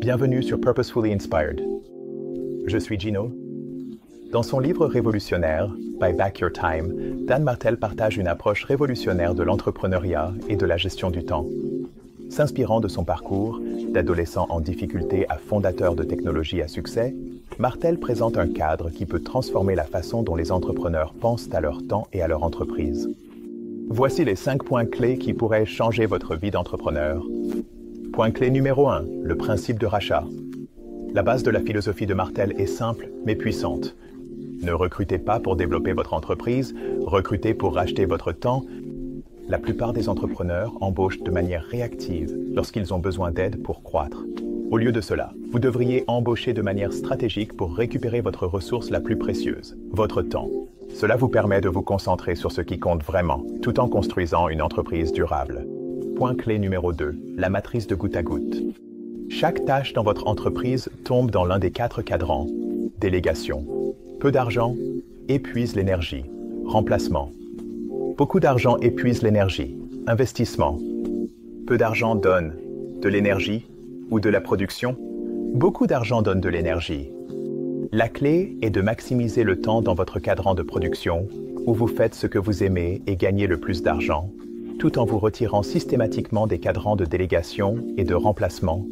Bienvenue sur Purposefully Inspired. Je suis Gino. Dans son livre révolutionnaire, Buy Back Your Time, Dan Martell partage une approche révolutionnaire de l'entrepreneuriat et de la gestion du temps. S'inspirant de son parcours, d'adolescent en difficulté à fondateur de technologie à succès, Martell présente un cadre qui peut transformer la façon dont les entrepreneurs pensent à leur temps et à leur entreprise. Voici les 5 points clés qui pourraient changer votre vie d'entrepreneur. Point clé numéro 1, le principe de rachat. La base de la philosophie de Martell est simple mais puissante. Ne recrutez pas pour développer votre entreprise, recrutez pour racheter votre temps. La plupart des entrepreneurs embauchent de manière réactive lorsqu'ils ont besoin d'aide pour croître. Au lieu de cela, vous devriez embaucher de manière stratégique pour récupérer votre ressource la plus précieuse, votre temps. Cela vous permet de vous concentrer sur ce qui compte vraiment, tout en construisant une entreprise durable. Point clé numéro 2, la matrice de goutte à goutte. Chaque tâche dans votre entreprise tombe dans l'un des 4 cadrans. Délégation. Peu d'argent épuise l'énergie. Remplacement. Beaucoup d'argent épuise l'énergie. Investissement. Peu d'argent donne de l'énergie ou de la production. Beaucoup d'argent donne de l'énergie. La clé est de maximiser le temps dans votre cadran de production où vous faites ce que vous aimez et gagnez le plus d'argent, tout en vous retirant systématiquement des cadrans de délégation et de remplacement.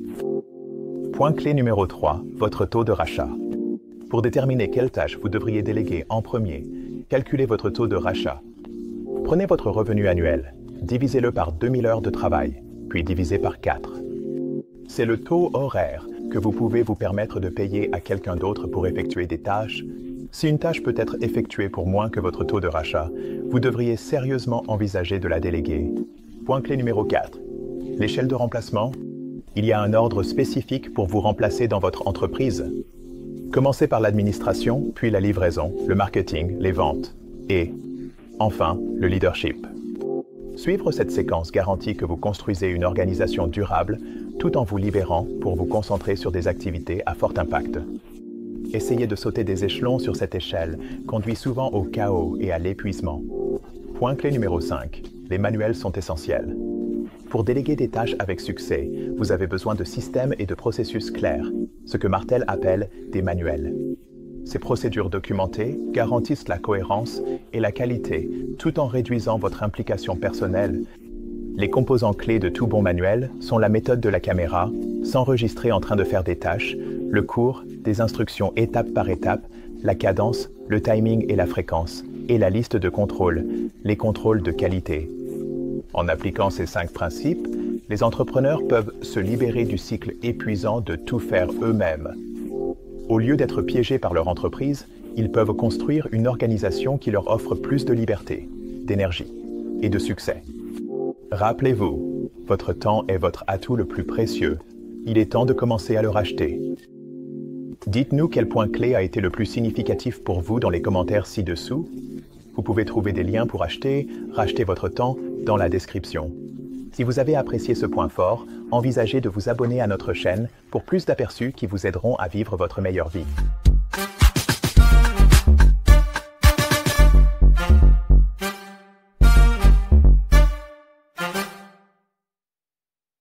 Point clé numéro 3, votre taux de rachat. Pour déterminer quelle tâche vous devriez déléguer en premier, calculez votre taux de rachat. Prenez votre revenu annuel, divisez-le par 2000 heures de travail, puis divisez par 4. C'est le taux horaire que vous pouvez vous permettre de payer à quelqu'un d'autre pour effectuer des tâches. Si une tâche peut être effectuée pour moins que votre taux de rachat, vous devriez sérieusement envisager de la déléguer. Point clé numéro 4. L'échelle de remplacement. Il y a un ordre spécifique pour vous remplacer dans votre entreprise. Commencez par l'administration, puis la livraison, le marketing, les ventes et, enfin, le leadership. Suivre cette séquence garantit que vous construisez une organisation durable tout en vous libérant pour vous concentrer sur des activités à fort impact. Essayer de sauter des échelons sur cette échelle conduit souvent au chaos et à l'épuisement. Point clé numéro 5. Les manuels sont essentiels. Pour déléguer des tâches avec succès, vous avez besoin de systèmes et de processus clairs, ce que Martell appelle des manuels. Ces procédures documentées garantissent la cohérence et la qualité tout en réduisant votre implication personnelle. Les composants clés de tout bon manuel sont la méthode de la caméra, s'enregistrer en train de faire des tâches, le cours, des instructions étape par étape, la cadence, le timing et la fréquence, et la liste de contrôles, les contrôles de qualité. En appliquant ces 5 principes, les entrepreneurs peuvent se libérer du cycle épuisant de tout faire eux-mêmes. Au lieu d'être piégés par leur entreprise, ils peuvent construire une organisation qui leur offre plus de liberté, d'énergie et de succès. Rappelez-vous, votre temps est votre atout le plus précieux. Il est temps de commencer à le racheter. Dites-nous quel point clé a été le plus significatif pour vous dans les commentaires ci-dessous. Vous pouvez trouver des liens pour racheter votre temps dans la description. Si vous avez apprécié ce point fort, envisagez de vous abonner à notre chaîne pour plus d'aperçus qui vous aideront à vivre votre meilleure vie.